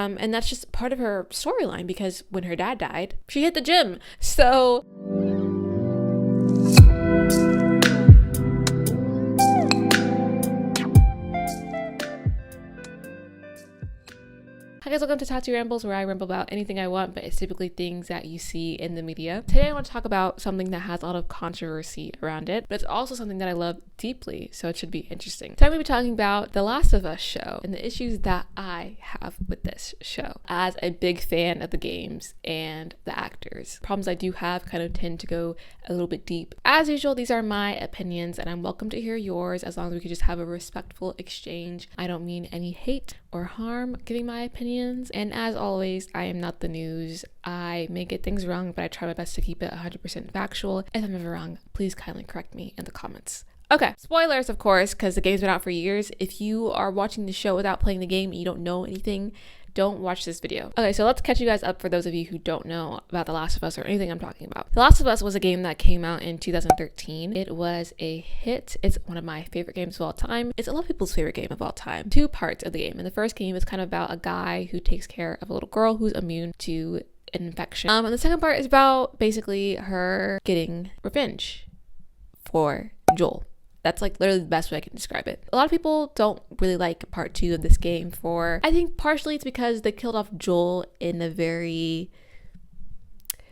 And that's just part of her storyline, because when her dad died, she hit the gym. So hi guys, welcome to Tattoo Rambles, where I ramble about anything I want, but it's typically things that you see in the media. Today I want to talk about something that has a lot of controversy around it, but it's also something that I love deeply, so it should be interesting. Today I'm going to be talking about The Last of Us show and the issues that I have with this show as a big fan of the games and the actors. Problems I do have kind of tend to go a little bit deep. As usual, these are my opinions and I'm welcome to hear yours, as long as we can just have a respectful exchange. I don't mean any hate or harm giving my opinions. And as always, I am not the news. I may get things wrong, but I try my best to keep it 100% factual. If I'm ever wrong, please kindly correct me in the comments. Okay, spoilers, of course, because the game's been out for years. If you are watching the show without playing the game and you don't know anything, don't watch this video. Okay, so let's catch you guys up for those of you who don't know about The Last of Us or anything I'm talking about. The Last of Us was a game that came out in 2013. It was a hit. It's one of my favorite games of all time. It's a lot of people's favorite game of all time. Two parts of the game. In the first game, it's kind of about a guy who takes care of a little girl who's immune to an infection. And the second part is about basically her getting revenge for Joel. That's like literally the best way I can describe it. A lot of people don't really like part 2 of this game for, I think partially it's because they killed off Joel in a very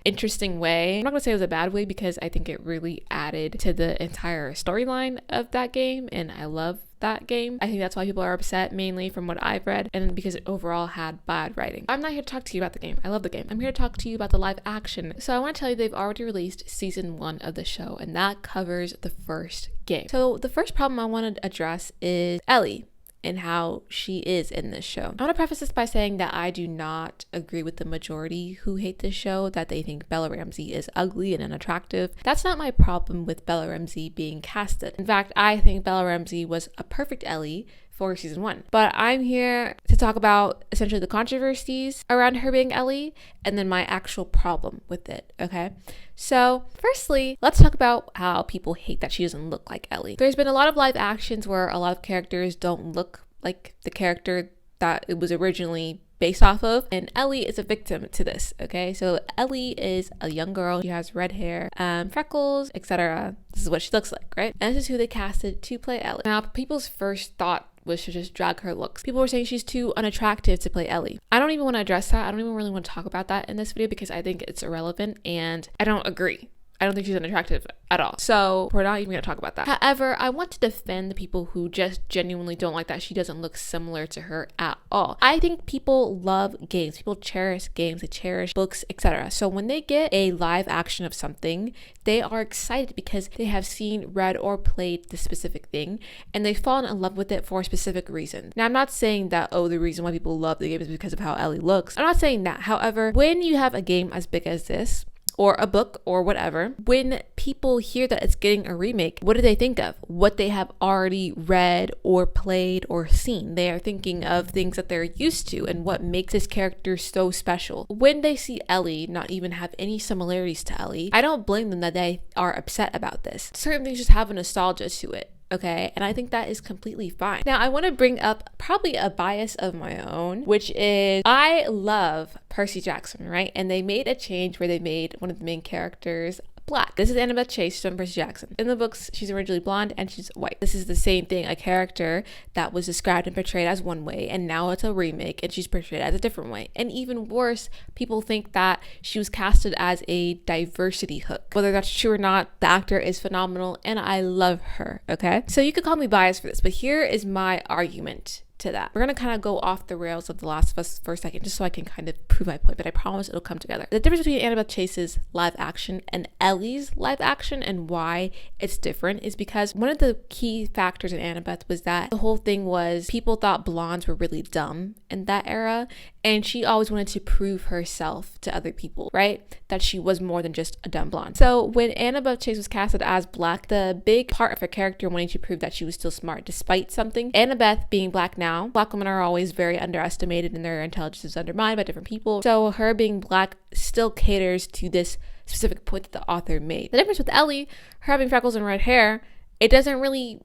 interesting way. I'm not gonna say it was a bad way, because I think it really added to the entire storyline of that game, and I love that game. I think that's why people are upset, mainly from what I've read, and because it overall had bad writing. I'm not here to talk to you about the game. I love the game. I'm here to talk to you about the live action. So I want to tell you they've already released season 1 of the show, and that covers the first game. So the first problem I want to address is Ellie and how she is in this show. I want to preface this by saying that I do not agree with the majority who hate this show, that they think Bella Ramsey is ugly and unattractive. That's not my problem with Bella Ramsey being casted. In fact, I think Bella Ramsey was a perfect Ellie for season 1. But I'm here to talk about essentially the controversies around her being Ellie and then my actual problem with it, okay? So firstly, let's talk about how people hate that she doesn't look like Ellie. There's been a lot of live actions where a lot of characters don't look like the character that it was originally based off of, and Ellie is a victim to this, okay? So Ellie is a young girl. She has red hair, freckles, etc. This is what she looks like, right? And this is who they casted to play Ellie. Now, people's first thought was to just drag her looks. People were saying she's too unattractive to play Ellie. I don't even want to address that. I don't even really want to talk about that in this video, because I think it's irrelevant and I don't agree. I don't think she's unattractive at all. So we're not even going to talk about that. However, I want to defend the people who just genuinely don't like that she doesn't look similar to her at all. I think people love games. People cherish games. They cherish books, etc. So when they get a live action of something, they are excited because they have seen, read, or played the specific thing, and they've fallen in love with it for a specific reason. Now, I'm not saying that, oh, the reason why people love the game is because of how Ellie looks. I'm not saying that. However, when you have a game as big as this, or a book or whatever, when people hear that it's getting a remake, what do they think of? What they have already read or played or seen. They are thinking of things that they're used to and what makes this character so special. When they see Ellie not even have any similarities to Ellie, I don't blame them that they are upset about this. Certain things just have a nostalgia to it. Okay, and I think that is completely fine. Now, I want to bring up probably a bias of my own, which is I love Percy Jackson, right? And they made a change where they made one of the main characters black. This is Annabeth Chase from Percy Jackson. In the books, she's originally blonde and she's white. This is the same thing, a character that was described and portrayed as one way, and now it's a remake and she's portrayed as a different way. And even worse, people think that she was casted as a diversity hook. Whether that's true or not, the actor is phenomenal and I love her, okay? So you could call me biased for this, but here is my argument to that. We're gonna kind of go off the rails of The Last of Us for a second, just so I can kind of prove my point, but I promise it'll come together. The difference between Annabeth Chase's live action and Ellie's live action, and why it's different, is because one of the key factors in Annabeth was that the whole thing was people thought blondes were really dumb in that era, and she always wanted to prove herself to other people, right? That she was more than just a dumb blonde. So when Annabeth Chase was casted as black, the big part of her character wanting to prove that she was still smart despite something. Annabeth being black now, black women are always very underestimated and their intelligence is undermined by different people. So her being black still caters to this specific point that the author made. The difference with Ellie, her having freckles and red hair, it doesn't really,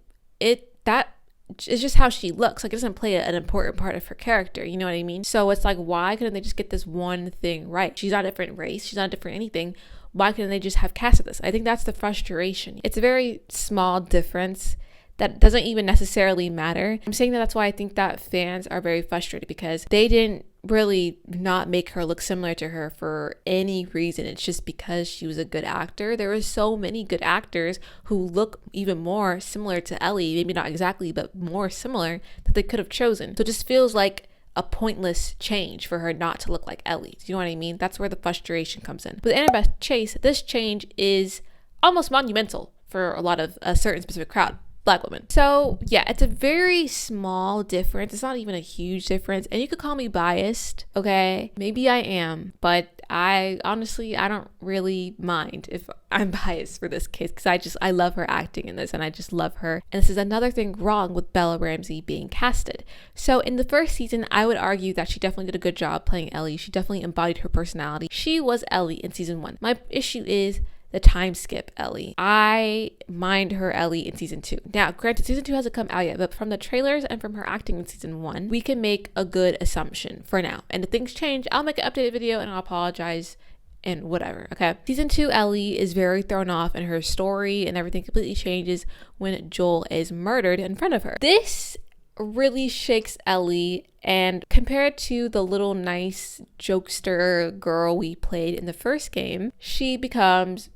that it's just how she looks. Like, it doesn't play an important part of her character. You know what I mean? So it's like, why couldn't they just get this one thing right? She's not a different race. She's not a different anything. Why couldn't they just have casted this? I think that's the frustration. It's a very small difference that doesn't even necessarily matter. I'm saying that's why I think that fans are very frustrated, because they didn't really not make her look similar to her for any reason. It's just because she was a good actor. There were so many good actors who look even more similar to Ellie, maybe not exactly, but more similar, that they could have chosen. So it just feels like a pointless change for her not to look like Ellie. Do you know what I mean? That's where the frustration comes in. With Annabeth Chase, this change is almost monumental for a lot of a certain specific crowd. Black women. So yeah, it's a very small difference. It's not even a huge difference. And you could call me biased, okay? Maybe I am, but I honestly, I don't really mind if I'm biased for this case, because I love her acting in this, and I just love her. And this is another thing wrong with Bella Ramsey being casted. So in the first season, I would argue that she definitely did a good job playing Ellie. She definitely embodied her personality. She was Ellie in season 1. My issue is the time skip Ellie. I mind her Ellie in season 2. Now, granted, season 2 hasn't come out yet, but from the trailers and from her acting in season 1, we can make a good assumption for now. And if things change, I'll make an updated video and I'll apologize and whatever, okay? Season 2 Ellie is very thrown off, and her story and everything completely changes when Joel is murdered in front of her. This really shakes Ellie, and compared to the little nice jokester girl we played in the first game, she becomes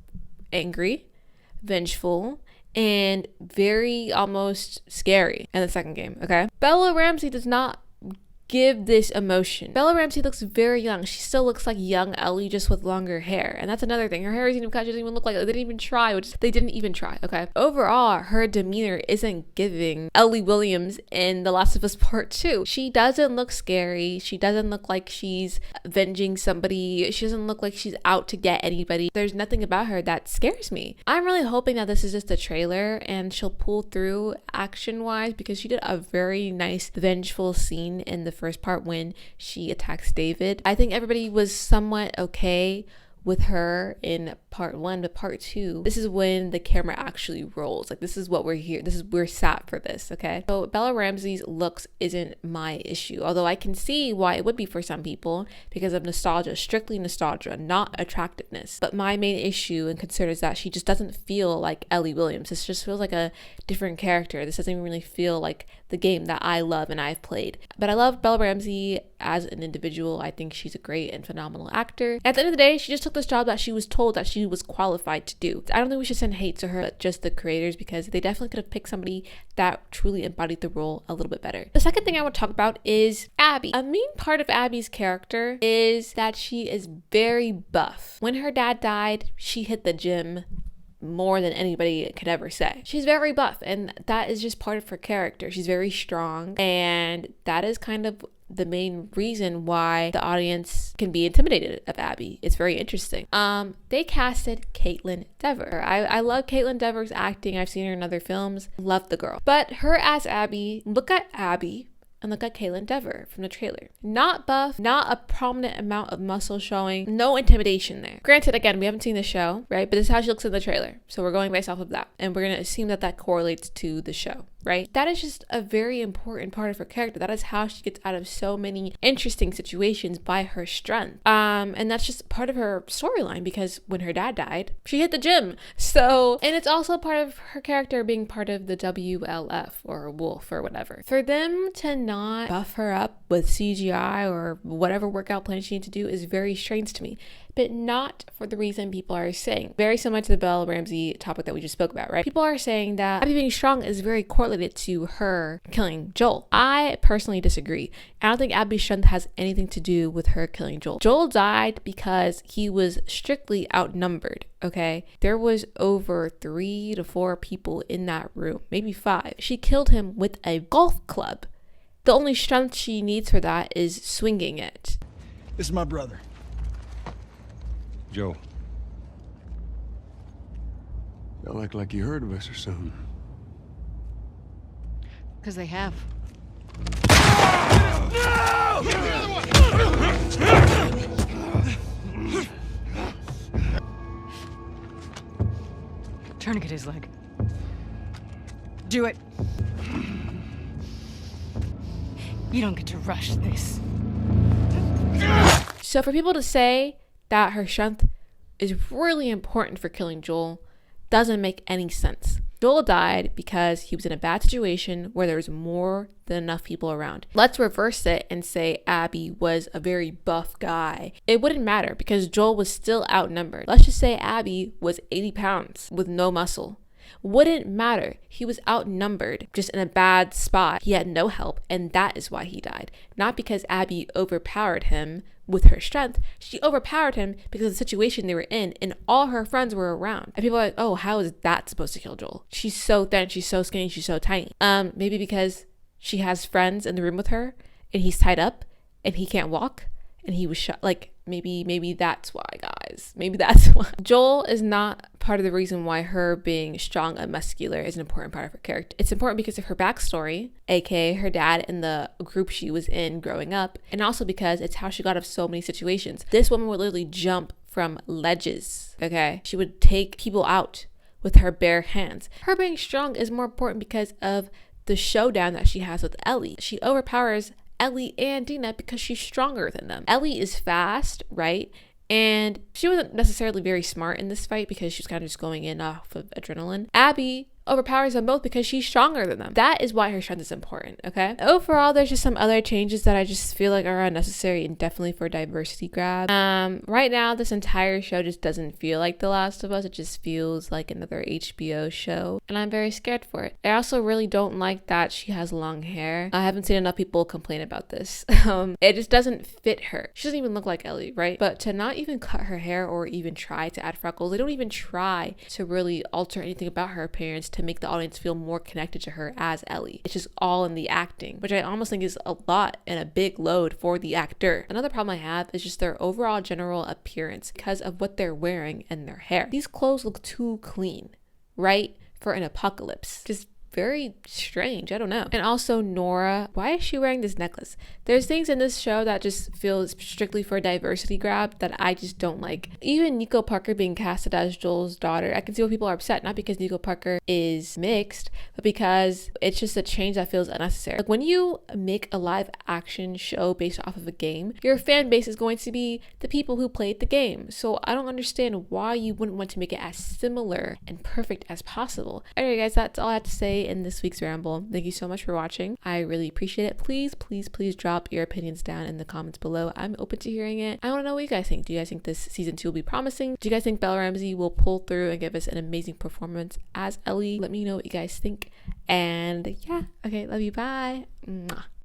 angry, vengeful, and very almost scary in the second game, okay? Bella Ramsey does not give this emotion. Bella Ramsey looks very young. She still looks like young Ellie, just with longer hair. And that's another thing. Her hair isn't even cut. She doesn't even look like it. They didn't even try. They didn't even try, okay? Overall, her demeanor isn't giving Ellie Wiiliams in The Last of Us Part 2. She doesn't look scary. She doesn't look like she's avenging somebody. She doesn't look like she's out to get anybody. There's nothing about her that scares me. I'm really hoping that this is just a trailer and she'll pull through action-wise, because she did a very nice vengeful scene in the first part when she attacks David. I think everybody was somewhat okay with her in part 1, but part 2, this is when the camera actually rolls. Like, this is what we're here. We're sat for this, okay? So Bella Ramsey's looks isn't my issue, although I can see why it would be for some people because of nostalgia, strictly nostalgia, not attractiveness. But my main issue and concern is that she just doesn't feel like Ellie Wiiliams. This just feels like a different character. This doesn't even really feel like the game that I love and I've played. But I love Bella Ramsey as an individual. I think she's a great and phenomenal actor. At the end of the day, she just took this job that she was told that she was qualified to do. I don't think we should send hate to her, but just the creators, because they definitely could have picked somebody that truly embodied the role a little bit better. The second thing I want to talk about is Abby. A main part of Abby's character is that she is very buff. When her dad died, she hit the gym more than anybody could ever say. She's very buff, and that is just part of her character. She's very strong, and that is kind of the main reason why the audience can be intimidated of Abby. It's very interesting. They casted Kaitlyn Dever. I love Kaitlyn Dever's acting. I've seen her in other films. Love the girl. But her as Abby, look at Abby and look at Kaitlyn Dever from the trailer. Not buff, not a prominent amount of muscle showing, no intimidation there. Granted, again, we haven't seen the show, right? But this is how she looks in the trailer. So we're going based off of that. And we're going to assume that that correlates to the show, right? That is just a very important part of her character. That is how she gets out of so many interesting situations, by her strength. And that's just part of her storyline, because when her dad died, she hit the gym. So, and it's also part of her character being part of the WLF or Wolf or whatever. For them to not buff her up with CGI or whatever workout plan she needs to do is very strange to me, but not for the reason people are saying. Very similar to the Bella Ramsey topic that we just spoke about, right? People are saying that Abby being strong is very correlated to her killing Joel. I personally disagree. I don't think Abby's strength has anything to do with her killing Joel. Joel died because he was strictly outnumbered, okay? There was over 3 to 4 people in that room, maybe 5. She killed him with a golf club. The only strength she needs for that is swinging it. This is my brother. Joe. Y'all act like you heard of us or something. Because they have. Tourniquet his leg. Do it. You don't get to rush this. So for people to say that her strength is really important for killing Joel doesn't make any sense. Joel died because he was in a bad situation where there was more than enough people around. Let's reverse it and say Abby was a very buff guy. It wouldn't matter because Joel was still outnumbered. Let's just say Abby was 80 pounds with no muscle. Wouldn't matter. He was outnumbered, just in a bad spot. He had no help, and that is why he died. Not because Abby overpowered him with her strength. She overpowered him because of the situation they were in, and all her friends were around. And people are like, oh, how is that supposed to kill Joel? She's so thin, she's so skinny, she's so tiny. Maybe because she has friends in the room with her, and he's tied up, and he can't walk, and he was shot. Like, maybe that's why, guys. Maybe that's why. Joel is not part of the reason why her being strong and muscular is an important part of her character. It's important because of her backstory, aka her dad and the group she was in growing up, and also because it's how she got out of so many situations. This woman would literally jump from ledges, okay? She would take people out with her bare hands. Her being strong is more important because of the showdown that she has with Ellie. She overpowers Ellie and Dina because she's stronger than them. Ellie is fast, right? And she wasn't necessarily very smart in this fight because she's kind of just going in off of adrenaline. Abby overpowers them both because she's stronger than them. That is why her strength is important, okay? Overall, there's just some other changes that I just feel like are unnecessary and definitely for diversity grab. Right now, this entire show just doesn't feel like The Last of Us. It just feels like another HBO show, and I'm very scared for it. I also really don't like that she has long hair. I haven't seen enough people complain about this. It just doesn't fit her. She doesn't even look like Ellie, right? But to not even cut her hair or even try to add freckles, they don't even try to really alter anything about her appearance to make the audience feel more connected to her as Ellie. It's just all in the acting, which I almost think is a lot and a big load for the actor. Another problem I have is just their overall general appearance because of what they're wearing and their hair. These clothes look too clean, right? For an apocalypse. Just very strange. I don't know. And also Nora, why is she wearing this necklace? There's things in this show that just feel strictly for diversity grab that I just don't like. Even Nico Parker being casted as Joel's daughter, I can see why people are upset, not because Nico Parker is mixed, but because it's just a change that feels unnecessary. Like when you make a live action show based off of a game, your fan base is going to be the people who played the game. So I don't understand why you wouldn't want to make it as similar and perfect as possible. Alright guys, that's all I have to say in this week's ramble. Thank you so much for watching. I really appreciate it. Please drop your opinions down in the comments below. I'm open to hearing it. I want to know what you guys think. Do you guys think this season 2 will be promising? Do you guys think Bella Ramsey will pull through and give us an amazing performance as Ellie? Let me know what you guys think. And yeah, okay, love you, bye. Mwah.